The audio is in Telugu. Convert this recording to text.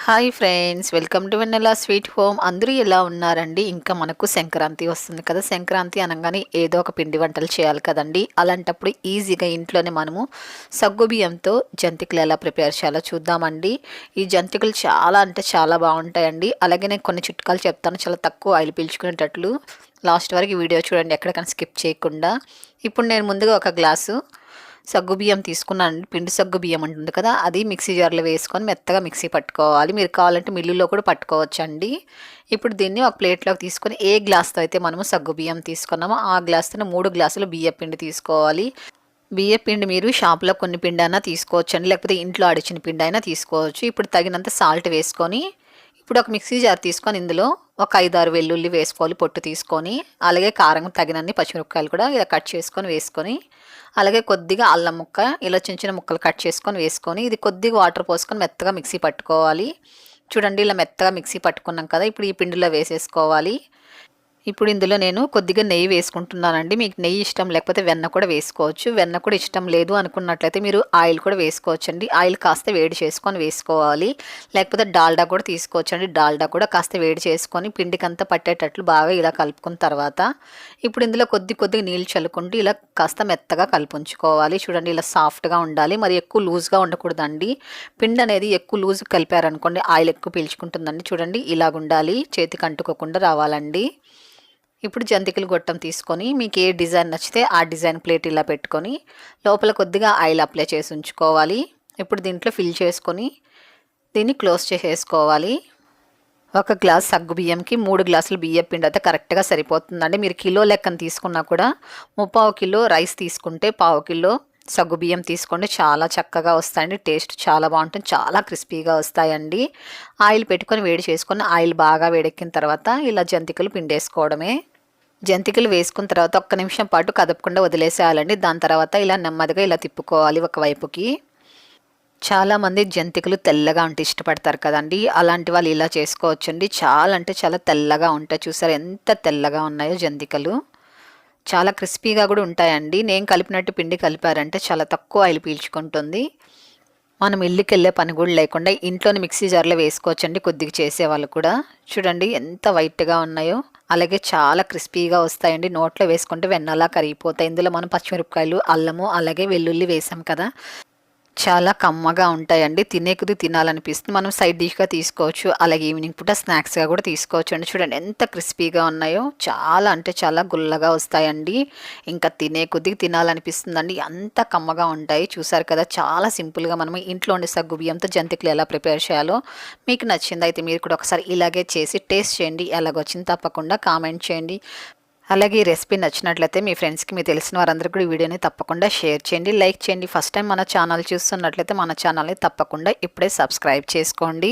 Hi friends, welcome to Vennela sweet home. అందరూ ఎలా ఉన్నారండి? ఇంకా మనకు సంక్రాంతి వస్తుంది కదా. సంక్రాంతి అనగానే ఏదో ఒక పిండి వంటలు చేయాలి కదండి. అలాంటప్పుడు ఈజీగా ఇంట్లోనే మనము సగ్గుబియ్యంతో జంతికలు ఎలా ప్రిపేర్ చేయాలో చూద్దామండి. ఈ జంతికలు చాలా అంటే చాలా బాగుంటాయండి. అలాగే నేను కొన్ని చిట్కాలు చెప్తాను, చాలా తక్కువ ఆయిల్ పీల్చుకునేటట్లు. లాస్ట్ వరకు ఈ వీడియో చూడండి, ఎక్కడికైనా స్కిప్ చేయకుండా. ఇప్పుడు నేను ముందుగా ఒక గ్లాసు సగ్గుబియ్యం తీసుకున్నాను. పిండి సగ్గుబియ్యం ఉంటుంది కదా, అది మిక్సీ జార్లో వేసుకొని మెత్తగా మిక్సీ పట్టుకోవాలి. మీరు కావాలంటే మిల్లులో కూడా పట్టుకోవచ్చండి. ఇప్పుడు దీన్ని ఒక ప్లేట్లోకి తీసుకొని ఏ గ్లాస్తో అయితే మనము సగ్గుబియ్యం తీసుకున్నామో ఆ గ్లాస్తో 3 గ్లాసులు బియ్య పిండి తీసుకోవాలి. బియ్య పిండి మీరు షాప్లో కొన్ని పిండి అయినా తీసుకోవచ్చండి, లేకపోతే ఇంట్లో ఆడిచిన పిండి అయినా తీసుకోవచ్చు. ఇప్పుడు తగినంత సాల్ట్ వేసుకొని, ఇప్పుడు ఒక మిక్సీ జార్ తీసుకొని ఇందులో ఒక 5-6 వెల్లుల్లి వేసుకోవాలి, పొట్టు తీసుకొని. అలాగే కారం తగినన్ని పచ్చిమిరపకాయలు కూడా ఇలా కట్ చేసుకొని వేసుకొని, అలాగే కొద్దిగా అల్లం ముక్క ఇలా చిన్న చిన్న ముక్కలు కట్ చేసుకొని వేసుకొని, ఇది కొద్దిగా వాటర్ పోసుకొని మెత్తగా మిక్సీ పట్టుకోవాలి. చూడండి, ఇలా మెత్తగా మిక్సీ పట్టుకున్నాం కదా. ఇప్పుడు ఈ పిండిలో వేసేసుకోవాలి. ఇప్పుడు ఇందులో నేను కొద్దిగా నెయ్యి వేసుకుంటున్నానండి. మీకు నెయ్యి ఇష్టం లేకపోతే వెన్న కూడా వేసుకోవచ్చు. వెన్న కూడా ఇష్టం లేదు అనుకున్నట్లయితే మీరు ఆయిల్ కూడా వేసుకోవచ్చండి. ఆయిల్ కాస్త వేడి చేసుకొని వేసుకోవాలి, లేకపోతే డాల్డా కూడా తీసుకోవచ్చండి. డాల్డా కూడా కాస్త వేడి చేసుకొని పిండికంతా పట్టేటట్లు బాగా ఇలా కలుపుకున్న తర్వాత, ఇప్పుడు ఇందులో కొద్దిగా నీళ్ళు చల్లుకుంటూ ఇలా కాస్త మెత్తగా కలుపుంచుకోవాలి. చూడండి, ఇలా సాఫ్ట్గా ఉండాలి, మరి ఎక్కువ లూజ్గా ఉండకూడదండి. పిండి అనేది ఎక్కువ లూజ్ కలిపారనుకోండి ఆయిల్ ఎక్కువ పీల్చుకుంటుందండి. చూడండి, ఇలాగ ఉండాలి, చేతికి అంటుకోకుండా రావాలండి. ఇప్పుడు జంతికలు గొట్టం తీసుకొని మీకు ఏ డిజైన్ నచ్చితే ఆ డిజైన్ ప్లేట్ ఇలా పెట్టుకొని లోపల కొద్దిగా ఆయిల్ అప్లై చేసి ఉంచుకోవాలి. ఇప్పుడు దీంట్లో ఫిల్ చేసుకొని దీన్ని క్లోజ్ చేసేసుకోవాలి. ఒక గ్లాస్ సగ్గుబియ్యంకి 3 గ్లాసులు బియ్యం పిండి అయితే కరెక్ట్గా సరిపోతుందండి. మీరు కిలో లెక్కన తీసుకున్నా కూడా 3/4 కిలో రైస్ తీసుకుంటే 1/4 కిలో సగ్గుబియ్యం తీసుకోండి, చాలా చక్కగా వస్తాయండి. టేస్ట్ చాలా బాగుంటుంది, చాలా క్రిస్పీగా వస్తాయండి. ఆయిల్ పెట్టుకొని వేడి చేసుకొని, ఆయిల్ బాగా వేడెక్కిన తర్వాత ఇలా జంతికలు పిండేసుకోవడమే. జంతికలు వేసుకున్న తర్వాత ఒక్క నిమిషం పాటు కదపకుండా వదిలేసేయాలండి. దాని తర్వాత ఇలా నెమ్మదిగా ఇలా తిప్పుకోవాలి ఒకవైపుకి. చాలామంది జంతికలు తెల్లగా ఉంటే ఇష్టపడతారు కదండి, అలాంటి వాళ్ళు ఇలా చేసుకోవచ్చండి. చాలా అంటే చాలా తెల్లగా ఉంటాయి. చూసారు ఎంత తెల్లగా ఉన్నాయో జంతికలు. చాలా క్రిస్పీగా కూడా ఉంటాయండి. నేను కలిపినట్టు పిండి కలిపారంటే చాలా తక్కువ ఆయిల్ పీల్చుకుంటుంది. మనం ఇల్లుకి వెళ్ళే పని కూడా లేకుండా ఇంట్లోని మిక్సీ జార్లో వేసుకోవచ్చండి, కొద్దిగా చేసేవాళ్ళు కూడా. చూడండి ఎంత వైట్గా ఉన్నాయో, అలాగే చాలా క్రిస్పీగా వస్తాయండి. నోట్లో వేసుకుంటే వెన్నలా కరిగిపోతాయి. ఇందులో మనం పచ్చిమిరపకాయలు, అల్లము, అలాగే వెల్లుల్లి వేసాం కదా, చాలా కమ్మగా ఉంటాయండి. తినాలనిపిస్తుంది. మనం సైడ్ డిష్గా తీసుకోవచ్చు, అలాగే ఈవినింగ్ పూట స్నాక్స్గా కూడా తీసుకోవచ్చు అండి. చూడండి ఎంత క్రిస్పీగా ఉన్నాయో, చాలా అంటే చాలా గుల్లగా వస్తాయండి. ఇంకా తినాలనిపిస్తుందండి, అంత కమ్మగా ఉంటాయి. చూసారు కదా, చాలా సింపుల్గా మనం ఇంట్లో ఉండే సగ్గుబియ్యంతో జంతికలు ఎలా ప్రిపేర్ చేయాలో మీకు నచ్చింది అయితే మీరు కూడా ఒకసారి ఇలాగే చేసి టేస్ట్ చేయండి. ఎలాగొచ్చింది తప్పకుండా కామెంట్ చేయండి. అలాగే ఈ రెసిపీ నచ్చినట్లయితే మీ ఫ్రెండ్స్కి, మీ తెలిసిన వారందరికీ కూడా ఈ వీడియోని తప్పకుండా షేర్ చేయండి, లైక్ చేయండి. ఫస్ట్ టైం మన ఛానల్ చూస్తున్నట్లయితే మన ఛానల్ని తప్పకుండా ఇప్పుడే సబ్స్క్రైబ్ చేసుకోండి.